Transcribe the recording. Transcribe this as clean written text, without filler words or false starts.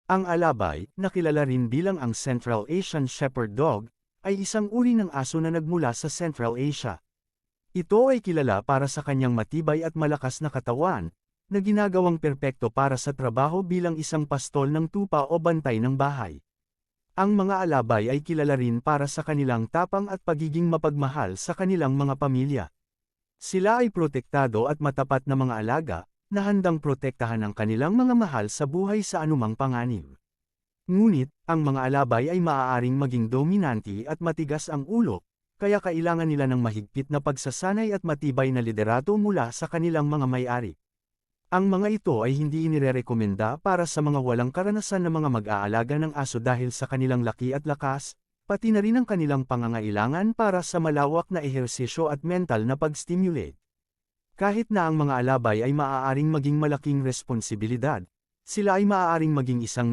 Ang alabay, na kilala rin bilang ang Central Asian Shepherd Dog, ay isang uri ng aso na nagmula sa Central Asia. Ito ay kilala para sa kanyang matibay at malakas na katawan, na ginagawang perpekto para sa trabaho bilang isang pastol ng tupa o bantay ng bahay. Ang mga alabay ay kilala rin para sa kanilang tapang at pagiging mapagmahal sa kanilang mga pamilya. Sila ay protektado at matapat na mga alaga, na handang protektahan ang kanilang mga mahal sa buhay sa anumang panganib. Ngunit, ang mga alabay ay maaaring maging dominante at matigas ang ulo, kaya kailangan nila ng mahigpit na pagsasanay at matibay na liderato mula sa kanilang mga may-ari. Ang mga ito ay hindi inirerekomenda para sa mga walang karanasan na mga mag-aalaga ng aso dahil sa kanilang laki at lakas, pati na rin ang kanilang pangangailangan para sa malawak na ehersisyo at mental na pag-stimulate. Kahit na ang mga alabay ay maaaring maging malaking responsibilidad, sila ay maaaring maging isang